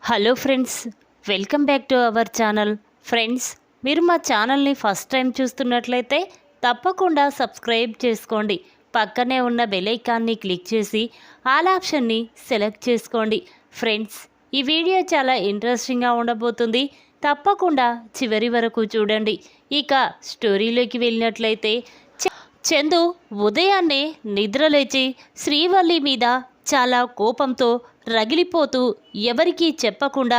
Hello friends, welcome back to our channel. Friends, మీరు మా ఛానల్ని ఫస్ట్ టైం చూస్తున్నట్లయితే తప్పకుండా సబ్స్క్రైబ్ చేసుకోండి. పక్కనే ఉన్న బెల్ ఐకాన్ని క్లిక్ చేసి ఆల్ ఆప్షన్ని సెలెక్ట్ చేసుకోండి. ఫ్రెండ్స్, ఈ వీడియో చాలా ఇంట్రెస్టింగ్గా ఉండబోతుంది. తప్పకుండా చివరి వరకు చూడండి. ఇక స్టోరీలోకి వెళ్ళినట్లయితే చందు ఉదయాన్నే నిద్రలేచి శ్రీవల్లి మీద చాలా కోపంతో రగిలిపోతూ ఎవరికీ చెప్పకుండా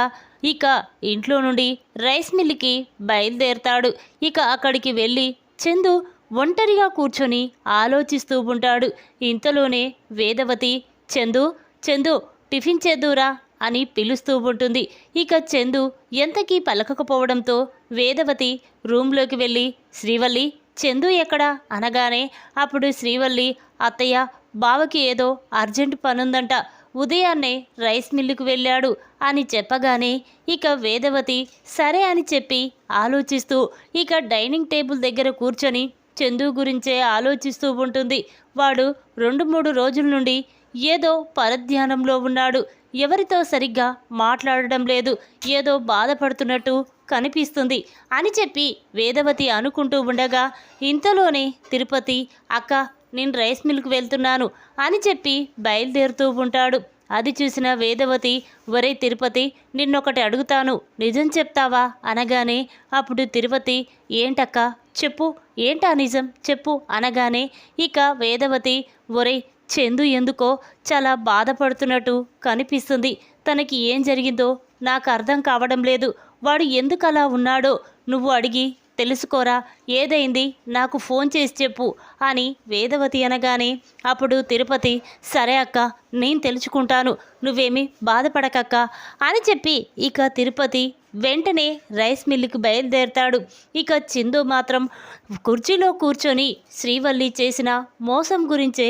ఇక ఇంట్లో నుండి రైస్ మిల్లుకి బయలుదేరతాడు. ఇక అక్కడికి వెళ్ళి చందు ఒంటరిగా కూర్చొని ఆలోచిస్తూ ఉంటాడు. ఇంతలోనే వేదవతి చందు చందు టిఫిన్ చేద్దురా అని పిలుస్తూ ఉంటుంది. ఇక చందు ఎంతకీ పలకకపోవడంతో వేదవతి రూమ్లోకి వెళ్ళి శ్రీవల్లి చందు ఎక్కడా అనగానే అప్పుడు శ్రీవల్లి అత్తయ్య బావకి ఏదో అర్జెంటు పనుందంట, ఉదయాన్నే రైస్ మిల్లుకు వెళ్ళాడు అని చెప్పగానే ఇక వేదవతి సరే అని చెప్పి ఆలోచిస్తూ ఇక డైనింగ్ టేబుల్ దగ్గర కూర్చొని చందు గురించే ఆలోచిస్తూ ఉంటుంది. వాడు 2-3 రోజుల నుండి ఏదో పరధ్యానంలో ఉన్నాడు. ఎవరితో సరిగ్గా మాట్లాడడం లేదు, ఏదో బాధపడుతున్నట్టు కనిపిస్తుంది అని చెప్పి వేదవతి అనుకుంటూ ఉండగా ఇంతలోనే తిరుపతి అక్క నేను రైస్ మిల్క్ వెళ్తున్నాను అని చెప్పి బయలుదేరుతూ ఉంటాడు. అది చూసిన వేదవతి ఒరే తిరుపతి నిన్నొకటి అడుగుతాను నిజం చెప్తావా అనగానే అప్పుడు తిరుపతి ఏంటక్క చెప్పు ఏంటా నిజం చెప్పు అనగానే ఇక వేదవతి ఒరే చందు ఎందుకో చాలా బాధపడుతున్నట్టు కనిపిస్తుంది. తనకి ఏం జరిగిందో నాకు అర్థం కావడం లేదు. వాడు ఎందుకు అలా ఉన్నాడో నువ్వు అడిగి తెలుసుకోరా, ఏదైంది నాకు ఫోన్ చేసి చెప్పు అని వేదవతి అనగానే అప్పుడు తిరుపతి సరే అక్క నేను తెలుసుకుంటాను, నువ్వేమీ బాధపడకక్క అని చెప్పి ఇక తిరుపతి వెంటనే రైస్ మిల్లుకి బయలుదేరతాడు. ఇక చందు మాత్రం కుర్చీలో కూర్చొని శ్రీవల్లి చేసిన మోసం గురించే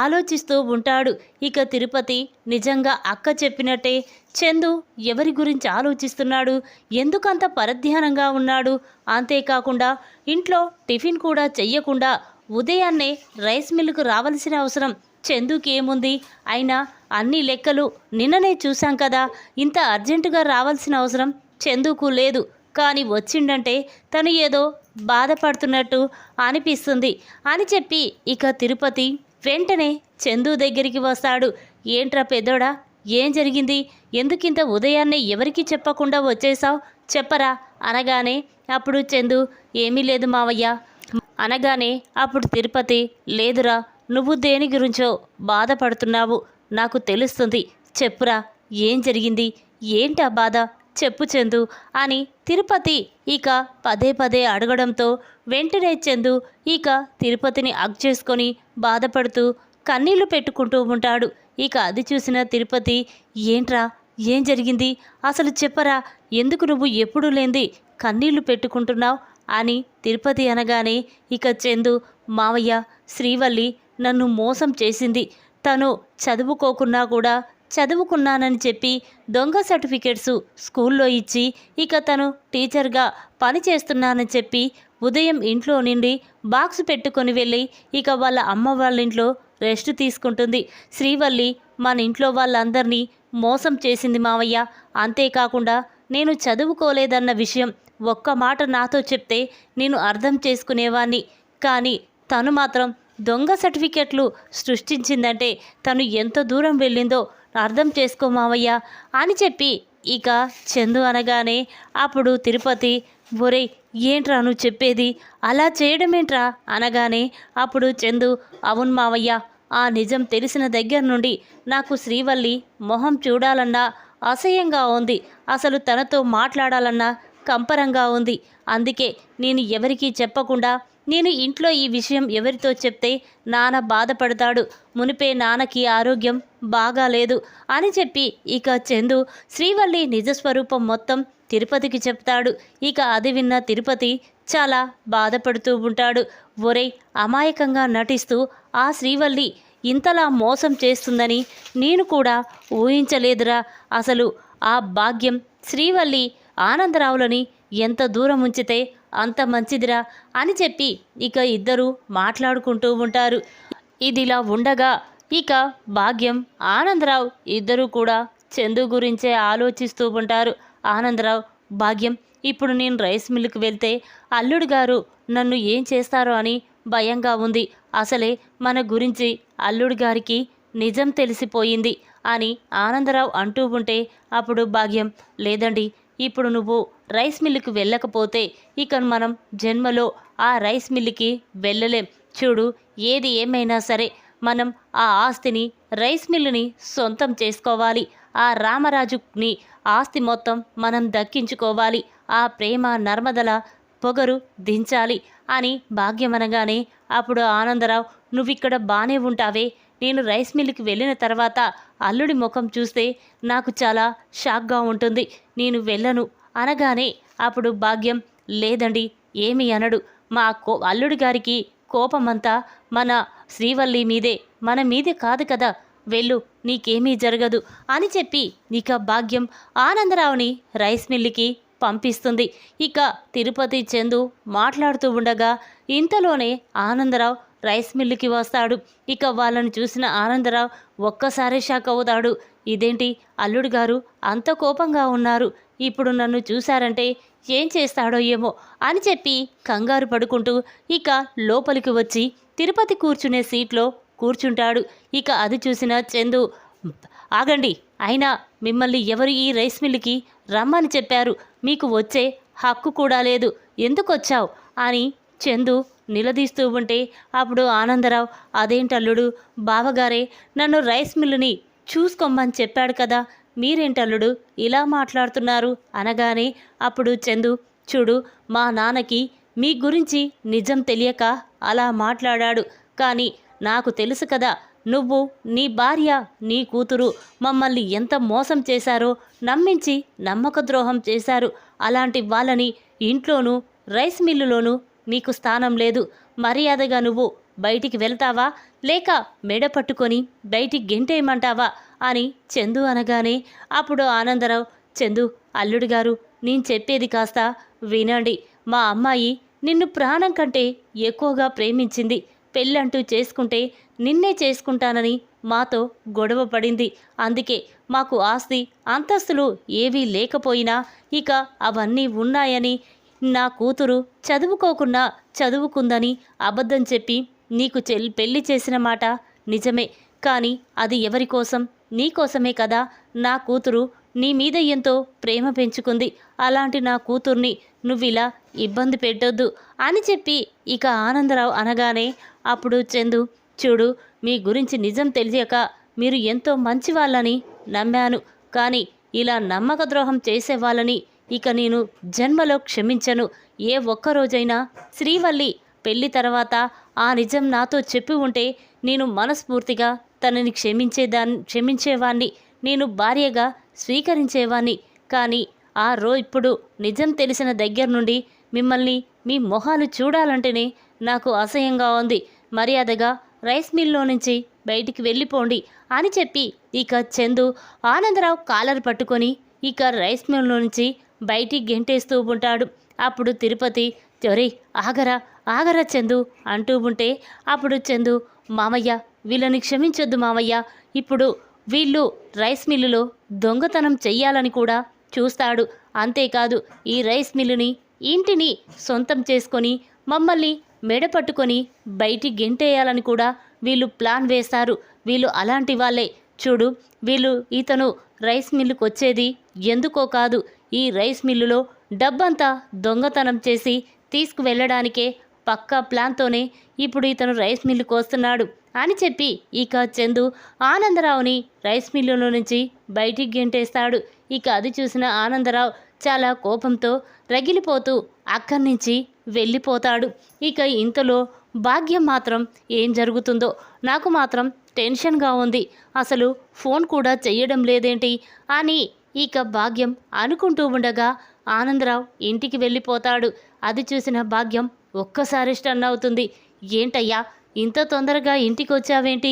ఆలోచిస్తూ ఉంటాడు. ఇక తిరుపతి నిజంగా అక్క చెప్పినట్టే చందు ఎవరి గురించి ఆలోచిస్తున్నాడు, ఎందుకంత పరధ్యానంగా ఉన్నాడు, అంతేకాకుండా ఇంట్లో టిఫిన్ కూడా చెయ్యకుండా ఉదయాన్నే రైస్ మిల్లుకు రావాల్సిన అవసరం చందుకి ఏముంది, అయినా అన్ని లెక్కలు నిన్ననే చూశాం కదా, ఇంత అర్జెంటుగా రావాల్సిన అవసరం చందుకు లేదు. కానీ వచ్చిండంటే తను ఏదో బాధపడుతున్నట్టు అనిపిస్తుంది అని చెప్పి ఇక తిరుపతి వెంటనే చందు దగ్గరికి వస్తాడు. ఏంట్రా పెద్దోడా ఏం జరిగింది, ఎందుకింత ఉదయాన్నే ఎవరికి చెప్పకుండా వచ్చేసావు చెప్పరా అనగానే అప్పుడు చందు ఏమీ లేదు మావయ్య అనగానే అప్పుడు తిరుపతి లేదురా నువ్వు దేని గురించో బాధపడుతున్నావు నాకు తెలుస్తుంది, చెప్పురా ఏం జరిగింది, ఏంటా బాధ చెప్పు చందు అని తిరుపతి ఇక పదే పదే అడగడంతో వెంటనే చందు ఇక తిరుపతిని హగ్ చేసుకొని బాధపడుతూ కన్నీళ్లు పెట్టుకుంటూ ఉంటాడు. ఇక అది చూసిన తిరుపతి ఏంట్రా ఏం జరిగింది అసలు చెప్పరా, ఎందుకు నువ్వు ఎప్పుడు లేంది కన్నీళ్లు పెట్టుకుంటున్నావు అని తిరుపతి అనగానే ఇక చందు మావయ్య శ్రీవల్లి నన్ను మోసం చేసింది, తను చదువుకోకున్నా కూడా చదువుకున్నానని చెప్పి దొంగ సర్టిఫికేట్స్ స్కూల్లో ఇచ్చి ఇక తను టీచర్గా పని చేస్తున్నానని చెప్పి ఉదయం ఇంట్లో నుండి బాక్స్ పెట్టుకొని వెళ్ళి ఇక వాళ్ళ అమ్మ వాళ్ళ ఇంట్లో రెస్ట్ తీసుకుంటుంది. శ్రీవల్లి మన ఇంట్లో వాళ్ళందరినీ మోసం చేసింది మావయ్య, అంతేకాకుండా నేను చదువుకోలేదన్న విషయం ఒక్క మాట నాతో చెప్తే నేను అర్థం చేసుకునేవాణ్ణి, కానీ తను మాత్రం దొంగ సర్టిఫికెట్లు సృష్టించిందంటే తను ఎంత దూరం వెళ్ళిందో అర్థం చేసుకో మావయ్య అని చెప్పి ఇక చందు అనగానే అప్పుడు తిరుపతి ఒరే ఏంట్రా నువ్వు చెప్పేది, అలా చేయడమేంట్రా అనగానే అప్పుడు చందు అవును మావయ్య, ఆ నిజం తెలిసిన దగ్గర నుండి నాకు శ్రీవల్లి మొహం చూడాలన్నా అసహ్యంగా ఉంది, అసలు తనతో మాట్లాడాలన్నా కంపరంగా ఉంది. అందుకే నేను ఎవరికీ చెప్పకుండా నేను ఇంట్లో ఈ విషయం ఎవరితో చెప్తే నాన్న బాధపడతాడు, మునిపే నాన్నకి ఆరోగ్యం బాగాలేదు అని చెప్పి ఇక చందు శ్రీవల్లి నిజస్వరూపం మొత్తం తిరుపతికి చెప్తాడు. ఇక అది విన్న తిరుపతి చాలా బాధపడుతూ ఉంటాడు. ఒరే అమాయకంగా నటిస్తూ ఆ శ్రీవల్లి ఇంతలా మోసం చేస్తుందని నేను కూడా ఊహించలేదురా, అసలు ఆ భాగ్యం శ్రీవల్లి ఆనందరావులని ఎంత దూరం ఉంచితే అంత మంచిదిరా అని చెప్పి ఇక ఇద్దరు మాట్లాడుకుంటూ ఉంటారు. ఇదిలా ఉండగా ఇక భాగ్యం ఆనందరావు ఇద్దరూ కూడా చందు గురించే ఆలోచిస్తూ ఉంటారు. ఆనందరావు, భాగ్యం, ఇప్పుడు నేను రైస్ మిల్లుకి వెళ్తే అల్లుడు గారు నన్ను ఏం చేస్తారో అని భయంగా ఉంది. అసలే మన గురించి అల్లుడు గారికి నిజం తెలిసిపోయింది అని ఆనందరావు అంటూ ఉంటే అప్పుడు భాగ్యం, లేదండి, ఇప్పుడు నువ్వు రైస్ మిల్లుకి వెళ్ళకపోతే ఇక మనం జన్మలో ఆ రైస్ మిల్లుకి వెళ్ళలేం. చూడు, ఏది ఏమైనా సరే మనం ఆ ఆస్తిని, రైస్ మిల్లుని సొంతం చేసుకోవాలి. ఆ రామరాజుని ఆస్తి మొత్తం మనం దక్కించుకోవాలి. ఆ ప్రేమ నర్మదల పొగరు దించాలి అని భాగ్యమనగానే అప్పుడు ఆనందరావు, నువ్విక్కడ బానే ఉంటావే, నేను రైస్ మిల్లుకి వెళ్ళిన తర్వాత అల్లుడి ముఖం చూస్తే నాకు చాలా షాక్గా ఉంటుంది, నేను వెళ్ళను అనగానే అప్పుడు భాగ్యం, లేదండి, ఏమీ అనడు. మా అల్లుడి గారికి కోపమంతా మన శ్రీవల్లి మీదే, మన మీదే కాదు కదా, వెళ్ళు, నీకేమీ జరగదు అని చెప్పి ఇక భాగ్యం ఆనందరావుని రైస్ మిల్లుకి పంపిస్తుంది. ఇక తిరుపతి చందు మాట్లాడుతూ ఉండగా ఇంతలోనే ఆనందరావు రైస్ మిల్లుకి వస్తాడు. ఇక వాళ్ళని చూసిన ఆనందరావు ఒక్కసారి షాక్ అవుతాడు. ఇదేంటి, అల్లుడు గారు అంత కోపంగా ఉన్నారు, ఇప్పుడు నన్ను చూశారంటే ఏం చేస్తాడో ఏమో అని చెప్పి కంగారు పడుకుంటూ ఇక లోపలికి వచ్చి తిరుపతి కూర్చునే సీట్లో కూర్చుంటాడు. ఇక అది చూసిన చందు, ఆగండి, అయినా మిమ్మల్ని ఎవరు ఈ రైస్ మిల్లుకి రమ్మని చెప్పారు? మీకు వచ్చే హక్కు కూడా లేదు, ఎందుకొచ్చావు అని చందు నిలదీస్తూ ఉంటే అప్పుడు ఆనందరావు, అదేంటల్లుడు, బావగారే నన్ను రైస్ మిల్లుని చూసుకోమని చెప్పాడు కదా, మీరేంటల్లుడు ఇలా మాట్లాడుతున్నారు అనగానే అప్పుడు చందు, చూడు, మా నాన్నకి మీ గురించి నిజం తెలియక అలా మాట్లాడాడు, కానీ నాకు తెలుసు కదా, నువ్వు, నీ భార్య, నీ కూతురు మమ్మల్ని ఎంత మోసం చేశారో, నమ్మించి నమ్మక ద్రోహం చేశారు. అలాంటి వాళ్ళని ఇంట్లోనూ రైస్ మిల్లులోనూ నీకు స్థానం లేదు. మర్యాదగా నువ్వు బయటికి వెళ్తావా, లేక మెడ పట్టుకొని బయటికి గెంటేయమంటావా అని చందు అనగానే అప్పుడు ఆనందరావు, చందు, అల్లుడు గారు, నేను చెప్పేది కాస్త వినండి. మా అమ్మాయి నిన్ను ప్రాణం కంటే ఎక్కువగా ప్రేమించింది. పెళ్ళంటూ చేసుకుంటే నిన్నే చేసుకుంటానని మాతో గొడవ పడింది. అందుకే మాకు ఆస్తి అంతస్తులు ఏవీ లేకపోయినా ఇక అవన్నీ ఉన్నాయని, నా కూతురు చదువుకోకున్నా చదువుకుందని అబద్ధం చెప్పి నీకు పెళ్లి చేసిన మాట నిజమే, కానీ అది ఎవరి కోసం? నీ కోసమే కదా. నా కూతురు నీ మీద ఎంతో ప్రేమ పెంచుకుంది. అలాంటి నా కూతుర్ని నువ్విలా ఇబ్బంది పెట్టొద్దు అని చెప్పి ఇక ఆనందరావు అనగానే అప్పుడు చందు, చూడు, మీ గురించి నిజం తెలియక మీరు ఎంతో మంచి వాళ్ళని నమ్మాను, కానీ ఇలా నమ్మక ద్రోహం చేసేవాళ్ళని ఇక నేను జన్మలో క్షమించను. ఏ ఒక్కరోజైనా శ్రీవల్లి పెళ్లి తర్వాత ఆ నిజం నాతో చెప్పి ఉంటే నేను మనస్ఫూర్తిగా తనని క్షమించేవాణ్ణి, నేను భార్యగా స్వీకరించేవాణ్ణి. కానీ ఇప్పుడు నిజం తెలిసిన దగ్గర నుండి మిమ్మల్ని మీ మొహాలు చూడాలంటేనే నాకు అసహ్యంగా ఉంది. మర్యాదగా రైస్ మిల్లో నుంచి బయటికి వెళ్ళిపోండి అని చెప్పి ఇక చందు ఆనందరావు కాలర్ పట్టుకొని ఇక రైస్ మిల్లో నుంచి బయటికి గెంటేస్తూ ఉంటాడు. అప్పుడు తిరుపతి, ఒరే ఆగరా, ఆగరా చందు అంటూ ఉంటే అప్పుడు చందు, మామయ్య, వీళ్ళని క్షమించొద్దు మామయ్య, ఇప్పుడు వీళ్ళు రైస్ మిల్లులో దొంగతనం చెయ్యాలని కూడా చూస్తాడు. అంతేకాదు, ఈ రైస్ మిల్లుని, ఇంటిని సొంతం చేసుకొని మమ్మల్ని మెడ పట్టుకొని బయటికి గెంటేయాలని కూడా వీళ్ళు ప్లాన్ వేస్తారు. వీళ్ళు అలాంటి వాళ్ళే. చూడు, ఇతను రైస్ మిల్లుకు వచ్చేది ఎందుకో కాదు, ఈ రైస్ మిల్లులో డబ్బంతా దొంగతనం చేసి తీసుకువెళ్ళడానికే పక్కా ప్లాన్తోనే ఇప్పుడు ఇతను రైస్ మిల్లుకు వస్తున్నాడు అని చెప్పి ఇక చందు ఆనందరావుని రైస్ మిల్లులో నుంచి బయటికి గెంటేస్తాడు. ఇక అది చూసిన ఆనందరావు చాలా కోపంతో రగిలిపోతూ అక్కడి నుంచి వెళ్ళిపోతాడు. ఇక ఇంతలో భాగ్యం మాత్రం ఏం జరుగుతుందో నాకు మాత్రం టెన్షన్గా ఉంది, అసలు ఫోన్ కూడా చెయ్యడం లేదేంటి అని ఇక భాగ్యం అనుకుంటూ ఉండగా ఆనందరావు ఇంటికి వెళ్ళిపోతాడు. అది చూసిన భాగ్యం ఒక్కసారి స్టన్ అవుతుంది. ఏంటయ్యా, ఇంత తొందరగా ఇంటికి వచ్చావేంటి,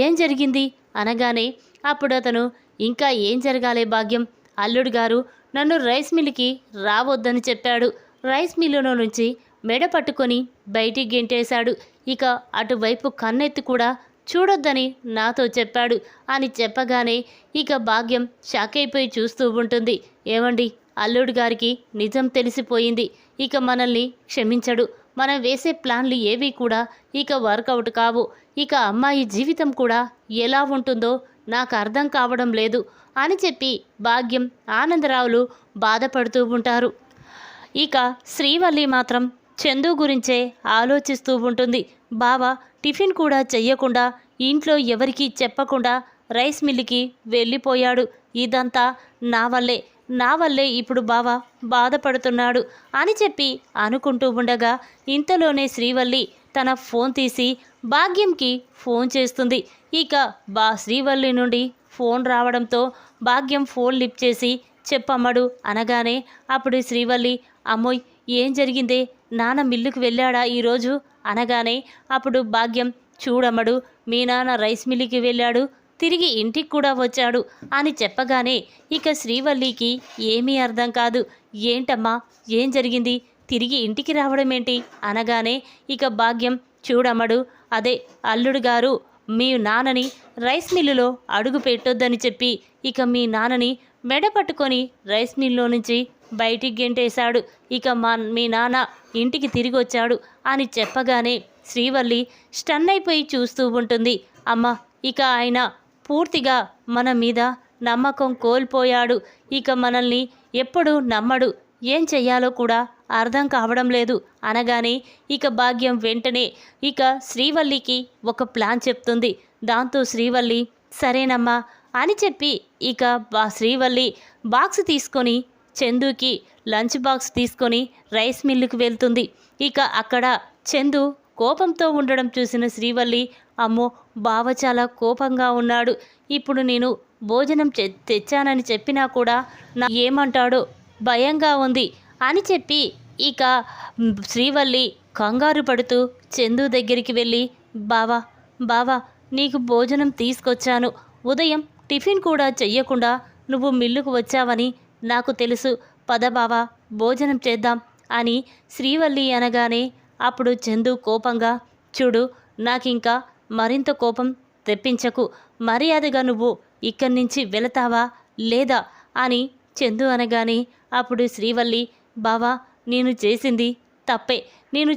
ఏం జరిగింది అనగానే అప్పుడు అతను, ఇంకా ఏం జరగాలే భాగ్యం, అల్లుడు గారు నన్ను రైస్ మిల్లుకి రావద్దని చెప్పాడు. రైస్ మిల్లులో నుంచి మెడ పట్టుకొని బయటికి గెంటేశాడు. ఇక అటువైపు కన్నెత్తి కూడా చూడొద్దని నాతో చెప్పాడు అని చెప్పగానే ఇక భాగ్యం షాక్ అయిపోయి చూస్తూ ఉంటుంది. ఏమండి, అల్లుడు గారికి నిజం తెలిసిపోయింది. ఇక మనల్ని క్షమించడు. మనం వేసే ప్లాన్లు ఏవి కూడా ఇక వర్కౌట్ కావు. ఇక అమ్మాయి జీవితం కూడా ఎలా ఉంటుందో నాకు అర్థం కావడం లేదు అని చెప్పి భాగ్యం, ఆనందరావులు బాధపడుతూ ఉంటారు. ఇక శ్రీవల్లి మాత్రం చందు గురించే ఆలోచిస్తూ ఉంటుంది. బావ టిఫిన్ కూడా చెయ్యకుండా, ఇంట్లో ఎవరికీ చెప్పకుండా రైస్ మిల్లుకి వెళ్ళిపోయాడు. ఇదంతా నా వల్లే ఇప్పుడు బావ బాధపడుతున్నాడు అని చెప్పి అనుకుంటూ ఉండగా ఇంతలోనే శ్రీవల్లి తన ఫోన్ తీసి భాగ్యంకి ఫోన్ చేస్తుంది. ఇక శ్రీవల్లి నుండి ఫోన్ రావడంతో భాగ్యం ఫోన్ లిఫ్ట్ చేసి చెప్పమ్మడు అనగానే అప్పుడు శ్రీవల్లి, అమ్మోయ్ ఏం జరిగిందే, నాన్న మిల్లుకు వెళ్ళాడా ఈరోజు అనగానే అప్పుడు భాగ్యం, చూడమ్మడు, మీ నాన్న రైస్ మిల్లుకి వెళ్ళాడు, తిరిగి ఇంటికి కూడా వచ్చాడు అని చెప్పగానే ఇక శ్రీవల్లికి ఏమీ అర్థం కాదు. ఏంటమ్మా, ఏం జరిగింది, తిరిగి ఇంటికి రావడం ఏంటి అనగానే ఇక భాగ్యం, చూడమ్మడు, అదే అల్లుడు గారు మీ నాన్నని రైస్ మిల్లులో అడుగు పెట్టొద్దని చెప్పి ఇక మీ నాన్నని మెడ పట్టుకొని రైస్ మిల్లో నుంచి బయటికి గెంటేశాడు. ఇక మీ నాన్న ఇంటికి తిరిగి వచ్చాడు అని చెప్పగానే శ్రీవల్లి స్టన్ అయిపోయి చూస్తూ ఉంటుంది. అమ్మ, ఇక ఆయన పూర్తిగా మన మీద నమ్మకం కోల్పోయాడు. ఇక మనల్ని ఎప్పుడూ నమ్మడు. ఏం చెయ్యాలో కూడా అర్థం కావడం లేదు అనగానే ఇక భాగ్యం వెంటనే ఇక శ్రీవల్లికి ఒక ప్లాన్ చెప్తుంది. దాంతో శ్రీవల్లి సరేనమ్మా అని చెప్పి ఇక శ్రీవల్లి బాక్స్ తీసుకొని చందుకి లంచ్ బాక్స్ తీసుకొని రైస్ మిల్లుకు వెళ్తుంది. ఇక అక్కడ చందు కోపంతో ఉండడం చూసిన శ్రీవల్లి, అమ్మో, బావ చాలా కోపంగా ఉన్నాడు. ఇప్పుడు నేను భోజనం తెచ్చానని చెప్పినా కూడా నా ఏమంటాడో భయంగా ఉంది అని చెప్పి ఇక శ్రీవల్లి కంగారు పడుతూ చందు దగ్గరికి వెళ్ళి, బావా నీకు భోజనం తీసుకొచ్చాను. ఉదయం టిఫిన్ కూడా చెయ్యకుండా నువ్వు మిల్లుకు వచ్చావని నాకు తెలుసు. పద బావా, భోజనం చేద్దాం అని శ్రీవల్లి అనగానే అప్పుడు చందు కోపంగా, చూడు, నాకింకా మరింత కోపం తెప్పించకు. మర్యాదగా నువ్వు ఇక్కడి నుంచి వెళతావా లేదా అని చందు అనగానే అప్పుడు శ్రీవల్లి, బావా, నేను చేసింది తప్పే. నేను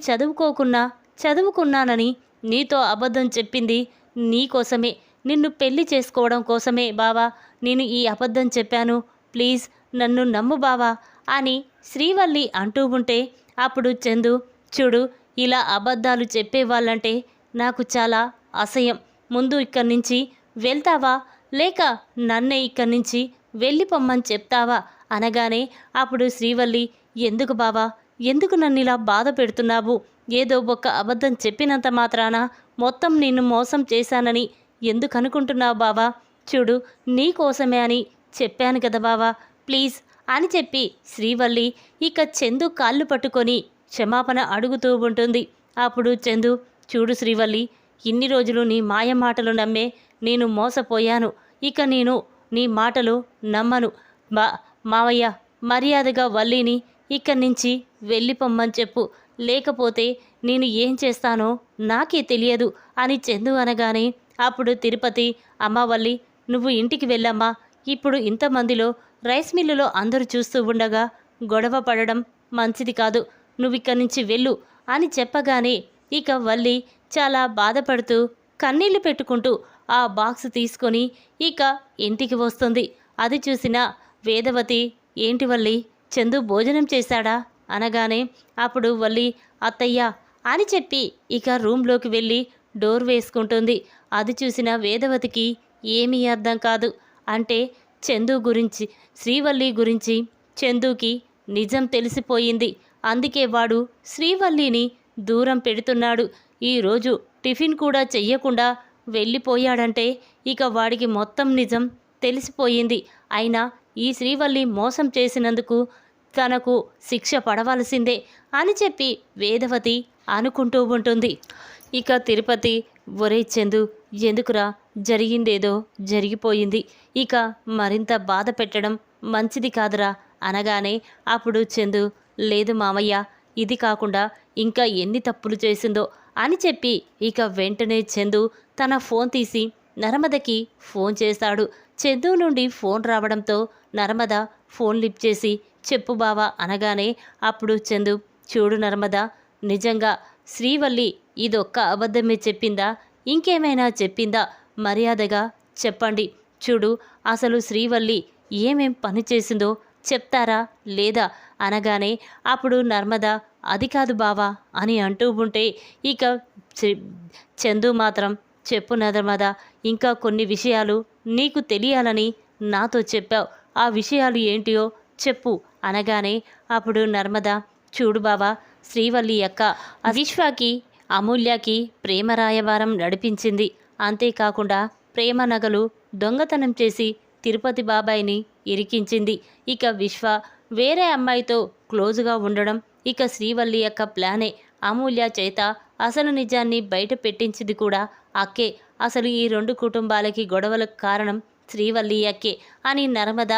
చదువుకున్నానని నీతో అబద్ధం చెప్పింది నీకోసమే, నిన్ను పెళ్లి చేసుకోవడం కోసమే బావా నేను ఈ అబద్ధం చెప్పాను. ప్లీజ్ నన్ను నమ్ము బావా అని శ్రీవల్లి అంటూ ఉంటే అప్పుడు చందు, చూడు, ఇలా అబద్ధాలు చెప్పేవాళ్ళంటే నాకు చాలా అసహ్యం. ముందు ఇక్కడి నుంచి వెళ్తావా లేక నన్నే ఇక్కడి నుంచి వెళ్ళిపోమ్మని చెప్తావా అనగానే అప్పుడు శ్రీవల్లి, ఎందుకు బావా, ఎందుకు నన్ను ఇలా బాధ పెడుతున్నావు? ఏదో ఒక అబద్ధం చెప్పినంత మాత్రాన మొత్తం నిన్ను మోసం చేశానని ఎందుకు అనుకుంటున్నావు బావా? చూడు, నీకోసమే అని చెప్పాను కదా బావా, ప్లీజ్ అని చెప్పి శ్రీవల్లి ఇక చందు కాళ్ళు పట్టుకొని క్షమాపణ అడుగుతూ ఉంటుంది. అప్పుడు చందు, చూడు శ్రీవల్లి, ఇన్ని రోజులు నీ మాయ మాటలు నమ్మే నేను మోసపోయాను. ఇక నేను నీ మాటలు నమ్మను. మావయ్య, మర్యాదగా వల్లిని ఇక్కడి నుంచి వెళ్ళిపోమ్మని చెప్పు, లేకపోతే నేను ఏం చేస్తానో నాకే తెలియదు అని చందు అనగానే అప్పుడు తిరుపతి, అమ్మ వల్లి, నువ్వు ఇంటికి వెళ్ళమ్మా. ఇప్పుడు ఇంతమందిలో రైస్ మిల్లులో అందరూ చూస్తూ ఉండగా గొడవ పడడం మంచిది కాదు. నువ్వు ఇక్కడి నుంచి వెళ్ళు అని చెప్పగానే ఇక వల్లి చాలా బాధపడుతూ కన్నీళ్లు పెట్టుకుంటూ ఆ బాక్స్ తీసుకొని ఇక ఇంటికి వస్తుంది. అది చూసిన వేదవతి, ఏంటి వల్లి, చందు భోజనం చేశాడా అనగానే అప్పుడు వల్లి, అత్తయ్య అని చెప్పి ఇక రూమ్లోకి వెళ్ళి డోర్ వేసుకుంటుంది. అది చూసిన వేదవతికి ఏమీ అర్థం కాదు. అంటే చందు గురించి, శ్రీవల్లి గురించి చందుకి నిజం తెలిసిపోయింది. అందుకే వాడు శ్రీవల్లిని దూరం పెడుతున్నాడు. ఈరోజు టిఫిన్ కూడా చెయ్యకుండా వెళ్ళిపోయాడంటే ఇక వాడికి మొత్తం నిజం తెలిసిపోయింది. అయినా ఈ శ్రీవల్లి మోసం చేసినందుకు తనకు శిక్ష పడవలసిందే అని చెప్పి వేదవతి అనుకుంటూ ఉంటుంది. ఇక తిరుపతి, ఒరే చందు, ఎందుకురా, జరిగిందేదో జరిగిపోయింది, ఇక మరింత బాధ పెట్టడం మంచిది కాదురా అనగానే అప్పుడు చందు, లేదు మామయ్య, ఇది కాకుండా ఇంకా ఎన్ని తప్పులు చేసిందో అని చెప్పి ఇక వెంటనే చందు తన ఫోన్ తీసి నర్మదకి ఫోన్ చేశాడు. చందు నుండి ఫోన్ రావడంతో నర్మద ఫోన్ లిఫ్ట్ చేసి చెప్పు బావా అనగానే అప్పుడు చందు చూడు నర్మద, నిజంగా శ్రీవల్లి ఇదొక్క అబద్ధమే చెప్పిందా, ఇంకేమైనా చెప్పిందా, మర్యాదగా చెప్పండి. చూడు అసలు శ్రీవల్లి ఏమేం పని చేసిందో చెప్తారా లేదా అనగానే అప్పుడు నర్మద అది కాదు బావా అని అంటూ ఉంటే ఇక చందు మాత్రం చెప్పు నర్మద, ఇంకా కొన్ని విషయాలు నీకు తెలియాలని నాతో చెప్పావు, ఆ విషయాలు ఏంటియో చెప్పు అనగానే అప్పుడు నర్మద చూడు బావా, శ్రీవల్లి అక్క విశ్వాకి అమూల్యకి ప్రేమ రాయవారం నడిపించింది. అంతేకాకుండా ప్రేమ నగలు దొంగతనం చేసి తిరుపతి బాబాయిని ఇరికించింది. ఇక విశ్వ వేరే అమ్మాయితో క్లోజుగా ఉండడం ఇక శ్రీవల్లి యొక్క ప్లానే. అమూల్య చేత అసలు నిజాన్ని బయట పెట్టించింది కూడా అక్కే. అసలు ఈ రెండు కుటుంబాలకి గొడవలకు కారణం శ్రీవల్లి అక్కే అని నర్మద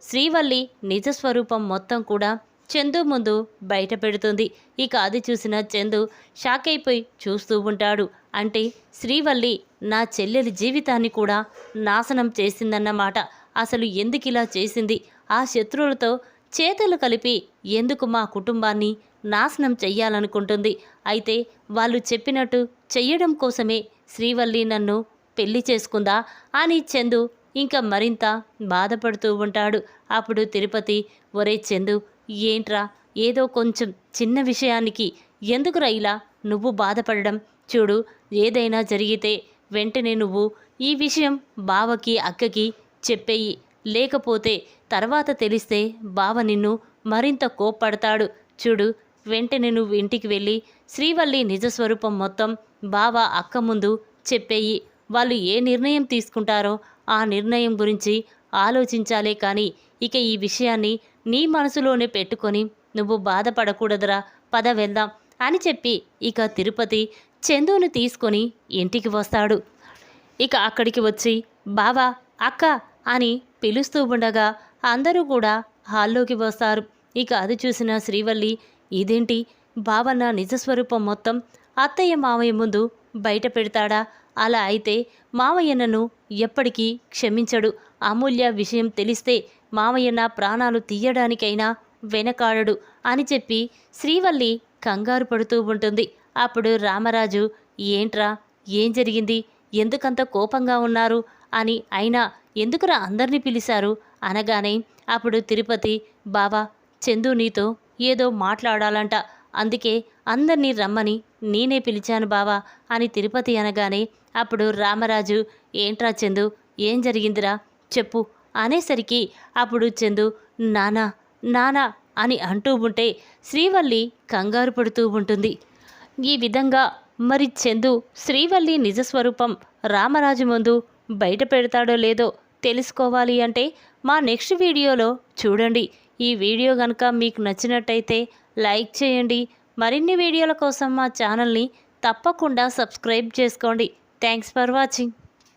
శ్రీవల్లి నిజస్వరూపం మొత్తం కూడా చందు ముందు బయట పెడుతుంది. ఇక అది చూసిన చందు షాక్ అయిపోయి చూస్తూ ఉంటాడు. అంటే శ్రీవల్లి నా చెల్లెలి జీవితాన్ని కూడా నాశనం చేసిందన్నమాట. అసలు ఎందుకు ఇలా చేసింది, ఆ శత్రువులతో చేతులు కలిపి ఎందుకు మా కుటుంబాన్ని నాశనం చెయ్యాలనుకుంటుంది. అయితే వాళ్ళు చెప్పినట్టు చెయ్యడం కోసమే శ్రీవల్లి నన్ను పెళ్లి చేసుకుందా అని చందు ఇంకా మరింత బాధపడుతూ ఉంటాడు. అప్పుడు తిరుపతి ఒరే చందు, ఏంట్రా ఏదో కొంచెం చిన్న విషయానికి ఎందుకురా ఇలా నువ్వు బాధపడడం, చూడు ఏదైనా జరిగితే వెంటనే నువ్వు ఈ విషయం బావకి అక్కకి చెప్పేయి, లేకపోతే తర్వాత తెలిస్తే బావ నిన్ను మరింత కోప్పడతాడు. చూడు వెంటనే నువ్వు ఇంటికి వెళ్ళి శ్రీవల్లి నిజస్వరూపం మొత్తం బావ అక్క ముందు చెప్పేయి. వాళ్ళు ఏ నిర్ణయం తీసుకుంటారో ఆ నిర్ణయం గురించి ఆలోచించాలే కానీ ఇక ఈ విషయాన్ని నీ మనసులోనే పెట్టుకొని నువ్వు బాధపడకూడదురా, పద వెళ్దాం అని చెప్పి ఇక తిరుపతి చందుని తీసుకొని ఇంటికి వస్తాడు. ఇక అక్కడికి వచ్చి బావా అక్క అని పిలుస్తూ ఉండగా అందరూ కూడా హాల్లోకి వస్తారు. ఇక అది చూసిన శ్రీవల్లి ఇదేంటి బావ నా నిజస్వరూపం మొత్తం అత్తయ్య మావయ్య ముందు బయట పెడతాడా, అలా అయితే మావయ్య నన్ను ఎప్పటికీ క్షమించడు, అమూల్య విషయం తెలిస్తే మావయ్య నా ప్రాణాలు తీయడానికైనా వెనకాడడు అని చెప్పి శ్రీవల్లి కంగారు పడుతూ ఉంటుంది. అప్పుడు రామరాజు ఏంట్రా ఏం జరిగింది, ఎందుకంత కోపంగా ఉన్నారు అని, అయినా ఎందుకురా అందరినీ పిలిచారు అనగానే అప్పుడు తిరుపతి బావా చందు నీతో ఏదో మాట్లాడాలంట, అందుకే అందరినీ రమ్మని నేనే పిలిచాను బావా అని తిరుపతి అనగానే అప్పుడు రామరాజు ఏంట్రా చందు ఏం జరిగిందిరా చెప్పు అనేసరికి అప్పుడు చందు నానా నానా అని అంటూ ఉంటే శ్రీవల్లి కంగారు పడుతూ ఉంటుంది. ఈ విధంగా మరి చందు శ్రీవల్లి నిజస్వరూపం రామరాజు ముందు బయట పెడతాడో లేదో తెలుసుకోవాలి అంటే మా నెక్స్ట్ వీడియోలో చూడండి. ఈ వీడియో కనుక మీకు నచ్చినట్టయితే లైక్ చేయండి. మరిన్ని వీడియోల కోసం మా ఛానల్ని తప్పకుండా సబ్స్క్రైబ్ చేసుకోండి. Thanks for watching.